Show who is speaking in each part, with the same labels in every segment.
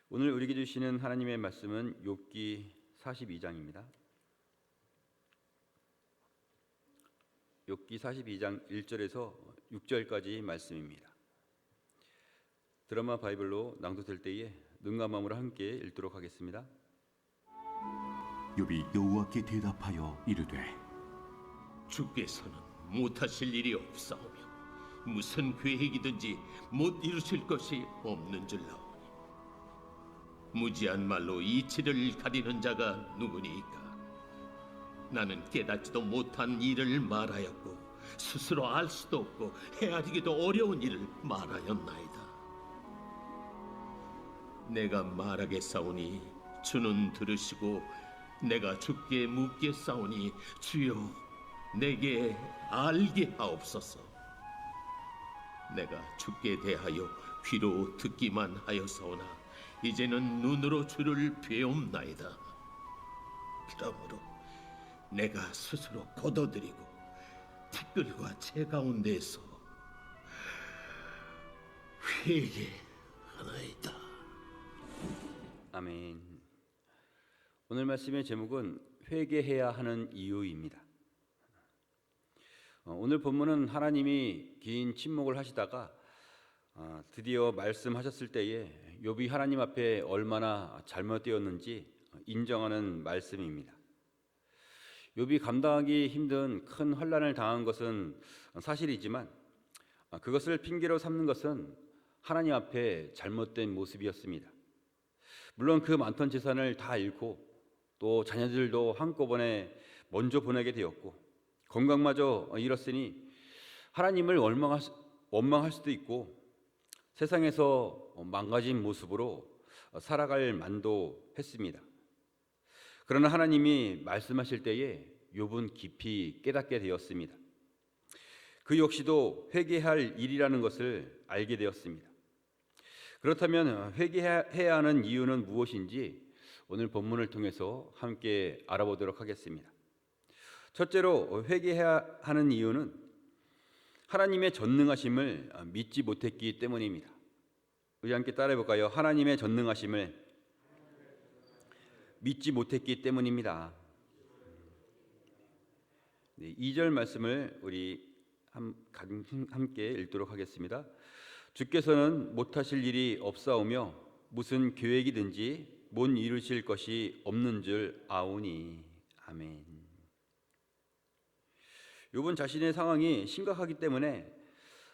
Speaker 1: 오늘 우리에게 주시는 하나님의 말씀은 욥기 42장입니다. 욥기 42장 1절에서 6절까지 말씀입니다. 드라마 바이블로 낭독될 때에 눈과 마음으로 함께 읽도록 하겠습니다.
Speaker 2: 욥이 여호와께 대답하여 이르되
Speaker 3: 주께서는 못하실 일이 없사오며 무슨 계획이든지 못 이루실 것이 없는 줄 아오니 무지한 말로 이치를 가리는 자가 누구니까? 나는 깨닫지도 못한 일을 말하였고 스스로 알 수도 없고 헤아리기도 어려운 일을 말하였나이다. 내가 말하겠사오니 주는 들으시고 내가 주께 묻겠사오니 주여 내게 알게 하옵소서. 내가 주께 대하여 귀로 듣기만 하였사오나 이제는 눈으로 주를 배움나이다. 그러므로 내가 스스로 거둬들이고 티끌과 재 가운데에서 회개하나이다.
Speaker 1: 아멘. 오늘 말씀의 제목은 회개해야 하는 이유입니다. 오늘 본문은 하나님이 긴 침묵을 하시다가 드디어 말씀하셨을 때에 욥이 하나님 앞에 얼마나 잘못되었는지 인정하는 말씀입니다. 욥이 감당하기 힘든 큰 환난을 당한 것은 사실이지만 그것을 핑계로 삼는 것은 하나님 앞에 잘못된 모습이었습니다. 물론 그 많던 재산을 다 잃고 또 자녀들도 한꺼번에 먼저 보내게 되었고 건강마저 잃었으니 하나님을 원망할 수도 있고 세상에서 망가진 모습으로 살아갈 만도 했습니다. 그러나 하나님이 말씀하실 때에 욥은 깊이 깨닫게 되었습니다. 그 역시도 회개할 일이라는 것을 알게 되었습니다. 그렇다면 회개해야 하는 이유는 무엇인지 오늘 본문을 통해서 함께 알아보도록 하겠습니다. 첫째로 회개해야 하는 이유는 하나님의 전능하심을 믿지 못했기 때문입니다. 우리 함께 따라해 볼까요? 하나님의 전능하심을 믿지 못했기 때문입니다. 2절 말씀을 우리 함께 읽도록 하겠습니다. 주께서는 못하실 일이 없사오며 무슨 계획이든지 못 이루실 것이 없는 줄 아오니. 아멘. 욥은 자신의 상황이 심각하기 때문에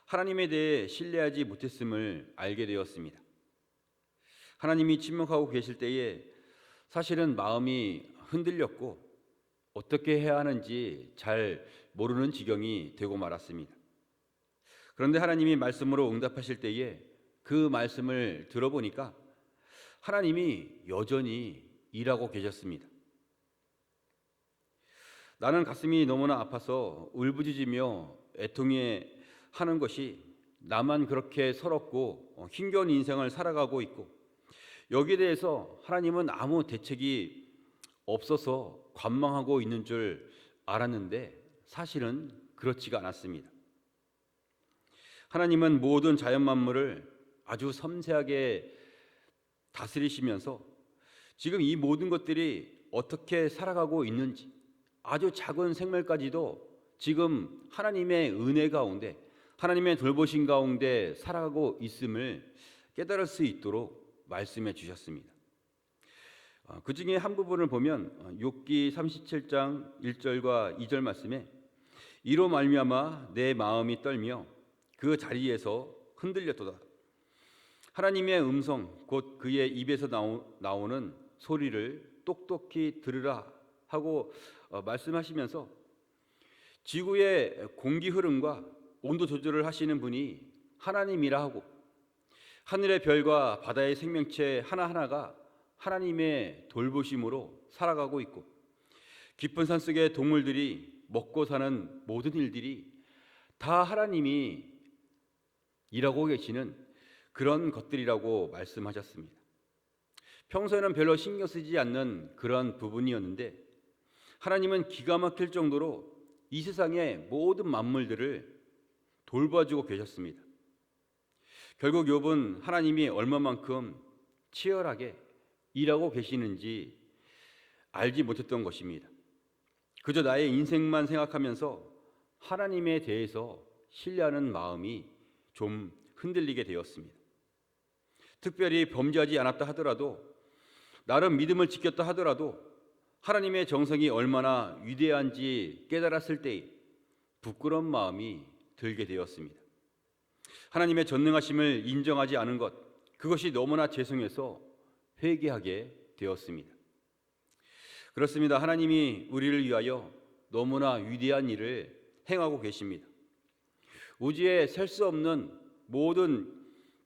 Speaker 1: 하나님에 대해 신뢰하지 못했음을 알게 되었습니다. 하나님이 침묵하고 계실 때에 사실은 마음이 흔들렸고 어떻게 해야 하는지 잘 모르는 지경이 되고 말았습니다. 그런데 하나님이 말씀으로 응답하실 때에 그 말씀을 들어보니까 하나님이 여전히 일하고 계셨습니다. 나는 가슴이 너무나 아파서 울부짖으며 애통해 하는 것이 나만 그렇게 서럽고 힘겨운 인생을 살아가고 있고 여기에 대해서 하나님은 아무 대책이 없어서 관망하고 있는 줄 알았는데 사실은 그렇지가 않았습니다. 하나님은 모든 자연 만물을 아주 섬세하게 다스리시면서 지금 이 모든 것들이 어떻게 살아가고 있는지 아주 작은 생물까지도 지금 하나님의 은혜 가운데 하나님의 돌보심 가운데 살아가고 있음을 깨달을 수 있도록 말씀해 주셨습니다. 그 중에 한 부분을 보면 욥기 37장 1절과 2절 말씀에 이로 말미암아 내 마음이 떨며 그 자리에서 흔들렸도다. 하나님의 음성 곧 그의 입에서 나오는 소리를 똑똑히 들으라 하고 말씀하시면서 지구의 공기 흐름과 온도 조절을 하시는 분이 하나님이라 하고 하늘의 별과 바다의 생명체 하나하나가 하나님의 돌보심으로 살아가고 있고 깊은 산속의 동물들이 먹고 사는 모든 일들이 다 하나님이 일하고 계시는 그런 것들이라고 말씀하셨습니다. 평소에는 별로 신경 쓰지 않는 그런 부분이었는데 하나님은 기가 막힐 정도로 이 세상의 모든 만물들을 돌봐주고 계셨습니다. 결국 욥은 하나님이 얼마만큼 치열하게 일하고 계시는지 알지 못했던 것입니다. 그저 나의 인생만 생각하면서 하나님에 대해서 신뢰하는 마음이 좀 흔들리게 되었습니다. 특별히 범죄하지 않았다 하더라도, 나름 믿음을 지켰다 하더라도 하나님의 정성이 얼마나 위대한지 깨달았을 때에 부끄러운 마음이 들게 되었습니다. 하나님의 전능하심을 인정하지 않은 것, 그것이 너무나 죄송해서 회개하게 되었습니다. 그렇습니다. 하나님이 우리를 위하여 너무나 위대한 일을 행하고 계십니다. 우주에 셀 수 없는 모든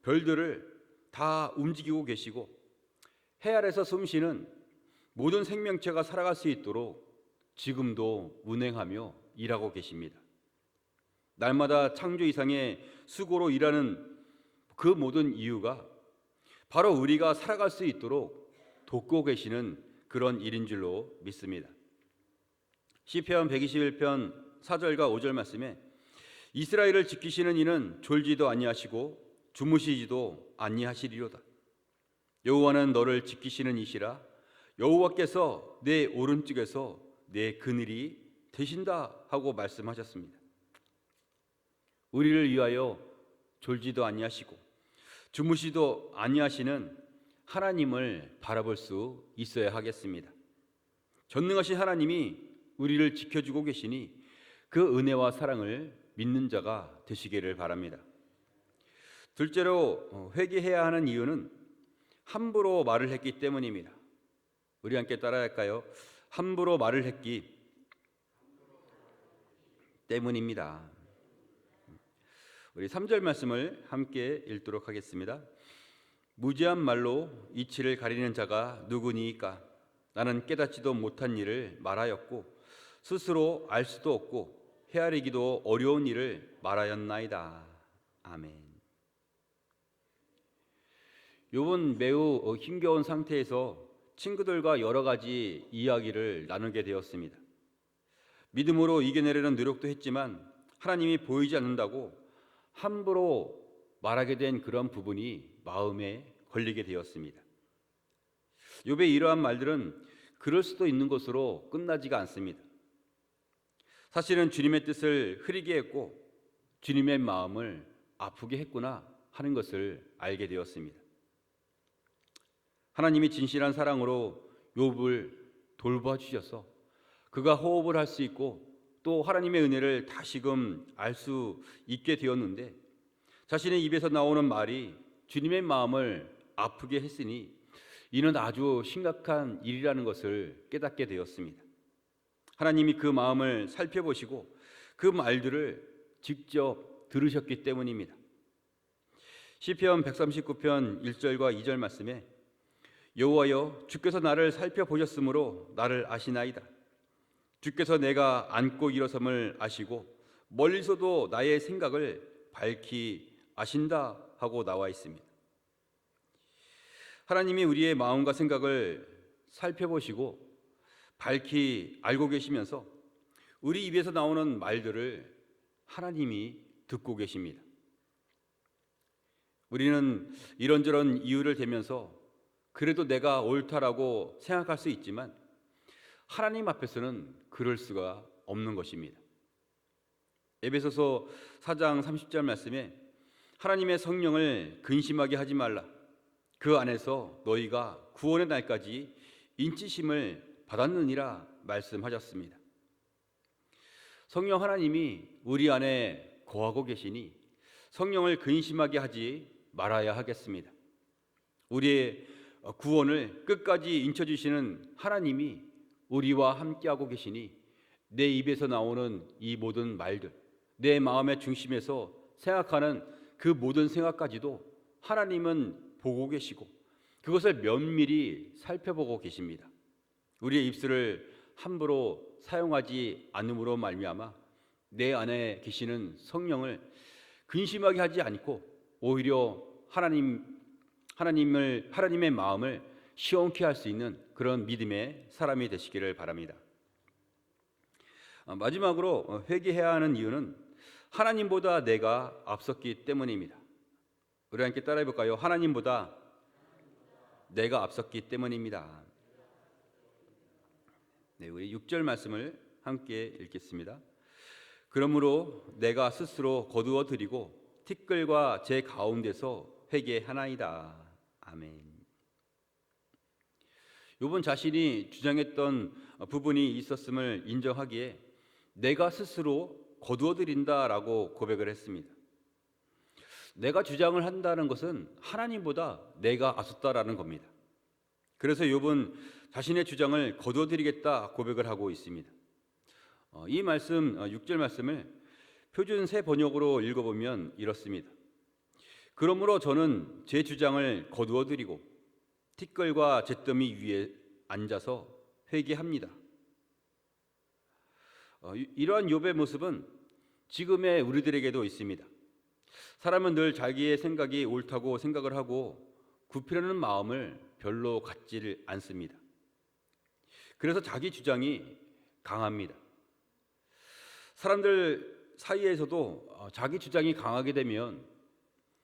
Speaker 1: 별들을 다 움직이고 계시고, 해 아래서 숨쉬는 모든 생명체가 살아갈 수 있도록 지금도 운행하며 일하고 계십니다. 날마다 창조 이상의 수고로 일하는 그 모든 이유가 바로 우리가 살아갈 수 있도록 돕고 계시는 그런 일인 줄로 믿습니다. 시편 121편 4절과 5절 말씀에 이스라엘을 지키시는 이는 졸지도 아니하시고 주무시지도 아니하시리로다. 여호와는 너를 지키시는 이시라. 여호와께서 내 오른쪽에서 내 그늘이 되신다 하고 말씀하셨습니다. 우리를 위하여 졸지도 아니하시고 주무시도 아니하시는 하나님을 바라볼 수 있어야 하겠습니다. 전능하신 하나님이 우리를 지켜주고 계시니 그 은혜와 사랑을 믿는 자가 되시기를 바랍니다. 둘째로 회개해야 하는 이유는 함부로 말을 했기 때문입니다. 우리 함께 따라할까요? 함부로 말을 했기 때문입니다. 우리 3절 말씀을 함께 읽도록 하겠습니다. 무지한 말로 이치를 가리는 자가 누구니이까? 나는 깨닫지도 못한 일을 말하였고 스스로 알 수도 없고 헤아리기도 어려운 일을 말하였나이다. 아멘. 욥은 매우 힘겨운 상태에서 친구들과 여러 가지 이야기를 나누게 되었습니다. 믿음으로 이겨내려는 노력도 했지만 하나님이 보이지 않는다고 함부로 말하게 된 그런 부분이 마음에 걸리게 되었습니다. 욥의 이러한 말들은 그럴 수도 있는 것으로 끝나지가 않습니다. 사실은 주님의 뜻을 흐리게 했고 주님의 마음을 아프게 했구나 하는 것을 알게 되었습니다. 하나님이 진실한 사랑으로 욥을 돌봐주셔서 그가 호흡을 할 수 있고 또 하나님의 은혜를 다시금 알 수 있게 되었는데, 자신의 입에서 나오는 말이 주님의 마음을 아프게 했으니 이는 아주 심각한 일이라는 것을 깨닫게 되었습니다. 하나님이 그 마음을 살펴보시고 그 말들을 직접 들으셨기 때문입니다. 시편 139편 1절과 2절 말씀에 여호와여 주께서 나를 살펴보셨으므로 나를 아시나이다. 주께서 내가 앉고 일어섬을 아시고 멀리서도 나의 생각을 밝히 아신다 하고 나와 있습니다. 하나님이 우리의 마음과 생각을 살펴보시고 밝히 알고 계시면서 우리 입에서 나오는 말들을 하나님이 듣고 계십니다. 우리는 이런저런 이유를 대면서 그래도 내가 옳다라고 생각할 수 있지만 하나님 앞에서는 그럴 수가 없는 것입니다. 에베소서 4장 30절 말씀에 하나님의 성령을 근심하게 하지 말라. 그 안에서 너희가 구원의 날까지 인치심을 받았느니라 말씀하셨습니다. 성령 하나님이 우리 안에 거하고 계시니 성령을 근심하게 하지 말아야 하겠습니다. 우리의 구원을 끝까지 인쳐주시는 하나님이 우리와 함께하고 계시니 내 입에서 나오는 이 모든 말들, 내 마음의 중심에서 생각하는 그 모든 생각까지도 하나님은 보고 계시고 그것을 면밀히 살펴보고 계십니다. 우리의 입술을 함부로 사용하지 않음으로 말미암아 내 안에 계시는 성령을 근심하게 하지 않고 오히려 하나님의 마음을 시원케 할 수 있는 그런 믿음의 사람이 되시기를 바랍니다. 마지막으로 회개해야 하는 이유는 하나님보다 내가 앞섰기 때문입니다. 우리 함께 따라해 볼까요? 하나님보다 내가 앞섰기 때문입니다. 네, 우리 6절 말씀을 함께 읽겠습니다. 그러므로 내가 스스로 거두어 드리고 티끌과 제 가운데서 회개하나이다. 아멘. 욥은 자신이 주장했던 부분이 있었음을 인정하기에 내가 스스로 거두어 드린다라고 고백을 했습니다. 내가 주장을 한다는 것은 하나님보다 내가 앞섰다라는 겁니다. 그래서 욥은 자신의 주장을 거두어 드리겠다 고백을 하고 있습니다. 이 말씀 6절 말씀을 표준 새 번역으로 읽어보면 이렇습니다. 그러므로 저는 제 주장을 거두어 드리고 티끌과 잿더미 위에 앉아서 회개합니다. 이러한 욥의 모습은 지금의 우리들에게도 있습니다. 사람은 늘 자기의 생각이 옳다고 생각을 하고 굽히려는 마음을 별로 갖지를 않습니다. 그래서 자기 주장이 강합니다. 사람들 사이에서도 자기 주장이 강하게 되면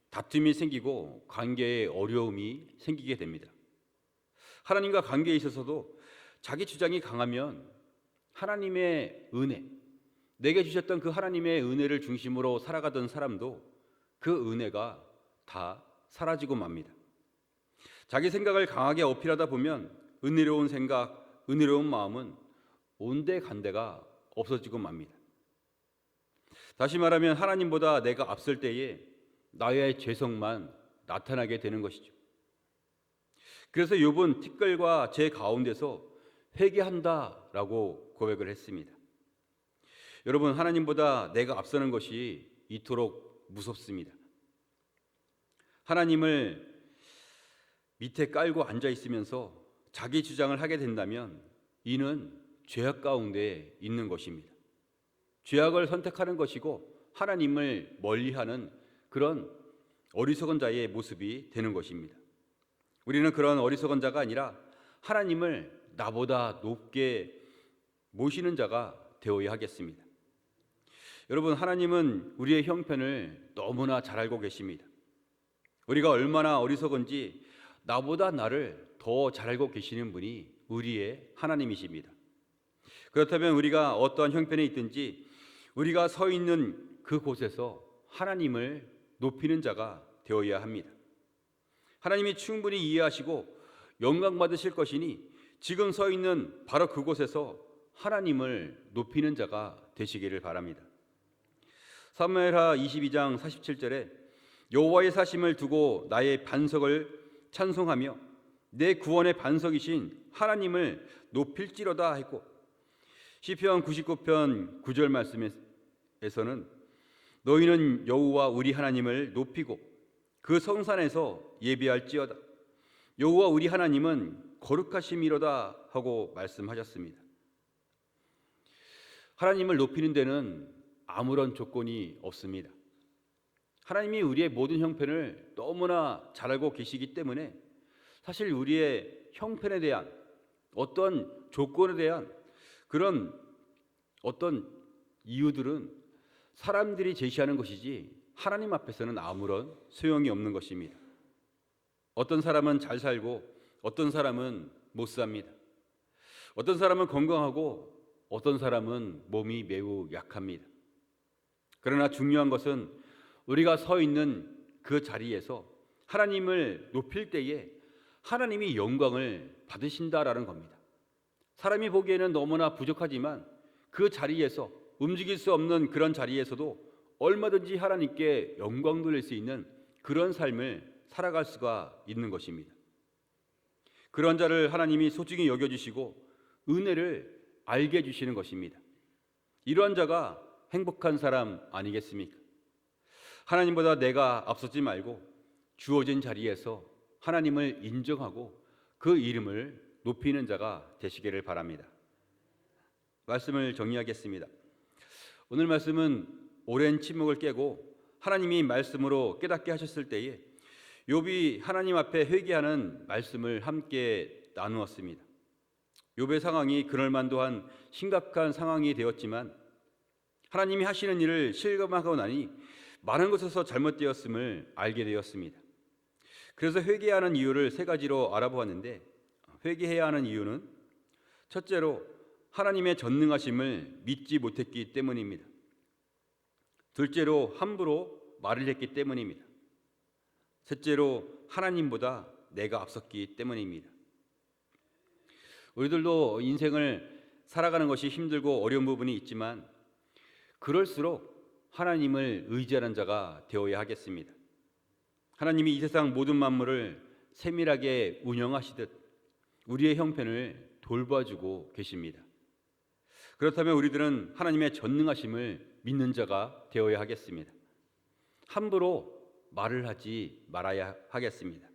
Speaker 1: 다툼이 생기고 관계에 어려움이 생기게 됩니다. 하나님과 관계에 있어서도 자기 주장이 강하면 하나님의 은혜, 내게 주셨던 그 하나님의 은혜를 중심으로 살아가던 사람도 그 은혜가 다 사라지고 맙니다. 자기 생각을 강하게 어필하다 보면 은혜로운 생각, 은혜로운 마음은 온데간데가 없어지고 맙니다. 다시 말하면 하나님보다 내가 앞설 때에 나의 죄성만 나타나게 되는 것이죠. 그래서 욥은 티끌과 제 가운데서 회개한다라고 고백을 했습니다. 여러분, 하나님보다 내가 앞서는 것이 이토록 무섭습니다. 하나님을 밑에 깔고 앉아 있으면서 자기 주장을 하게 된다면 이는 죄악 가운데 있는 것입니다. 죄악을 선택하는 것이고 하나님을 멀리하는 그런 어리석은 자의 모습이 되는 것입니다. 우리는 그런 어리석은 자가 아니라 하나님을 나보다 높게 모시는 자가 되어야 하겠습니다. 여러분, 하나님은 우리의 형편을 너무나 잘 알고 계십니다. 우리가 얼마나 어리석은지 나보다 나를 더 잘 알고 계시는 분이 우리의 하나님이십니다. 그렇다면 우리가 어떠한 형편에 있든지 우리가 서 있는 그곳에서 하나님을 높이는 자가 되어야 합니다. 하나님이 충분히 이해하시고 영광 받으실 것이니 지금 서 있는 바로 그곳에서 하나님을 높이는 자가 되시기를 바랍니다. 사무엘하 22장 47절에 여호와의 사심을 두고 나의 반석을 찬송하며 내 구원의 반석이신 하나님을 높일지로다 했고, 시편 99편 9절 말씀에서는 너희는 여호와 우리 하나님을 높이고 그 성산에서 예배할지어다. 여호와 우리 하나님은 거룩하심이로다 하고 말씀하셨습니다. 하나님을 높이는 데는 아무런 조건이 없습니다. 하나님이 우리의 모든 형편을 너무나 잘 알고 계시기 때문에 사실 우리의 형편에 대한 어떤 조건에 대한 그런 어떤 이유들은 사람들이 제시하는 것이지 하나님 앞에서는 아무런 소용이 없는 것입니다. 어떤 사람은 잘 살고 어떤 사람은 못 삽니다. 어떤 사람은 건강하고 어떤 사람은 몸이 매우 약합니다. 그러나 중요한 것은 우리가 서 있는 그 자리에서 하나님을 높일 때에 하나님이 영광을 받으신다라는 겁니다. 사람이 보기에는 너무나 부족하지만 그 자리에서 움직일 수 없는 그런 자리에서도 얼마든지 하나님께 영광 돌릴 수 있는 그런 삶을 살아갈 수가 있는 것입니다. 그런 자를 하나님이 소중히 여겨주시고 은혜를 알게 해주시는 것입니다. 이러한 자가 행복한 사람 아니겠습니까? 하나님보다 내가 앞서지 말고 주어진 자리에서 하나님을 인정하고 그 이름을 높이는 자가 되시기를 바랍니다. 말씀을 정리하겠습니다. 오늘 말씀은 오랜 침묵을 깨고 하나님이 말씀으로 깨닫게 하셨을 때에 욥이 하나님 앞에 회개하는 말씀을 함께 나누었습니다. 욥의 상황이 그럴만도한 심각한 상황이 되었지만 하나님이 하시는 일을 실감하고 나니 많은 것에서 잘못되었음을 알게 되었습니다. 그래서 회개하는 이유를 세 가지로 알아보았는데, 회개해야 하는 이유는 첫째로 하나님의 전능하심을 믿지 못했기 때문입니다. 둘째로 함부로 말을 했기 때문입니다. 셋째로 하나님보다 내가 앞섰기 때문입니다. 우리들도 인생을 살아가는 것이 힘들고 어려운 부분이 있지만 그럴수록 하나님을 의지하는 자가 되어야 하겠습니다. 하나님이 이 세상 모든 만물을 세밀하게 운영하시듯 우리의 형편을 돌봐주고 계십니다. 그렇다면 우리들은 하나님의 전능하심을 믿는 자가 되어야 하겠습니다. 함부로 말을 하지 말아야 하겠습니다.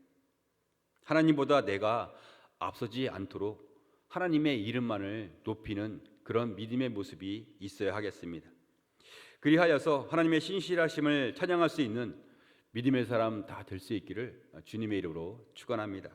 Speaker 1: 하나님보다 내가 앞서지 않도록 하나님의 이름만을 높이는 그런 믿음의 모습이 있어야 하겠습니다. 그리하여서 하나님의 신실하심을 찬양할 수 있는 믿음의 사람 다 될 수 있기를 주님의 이름으로 축원합니다.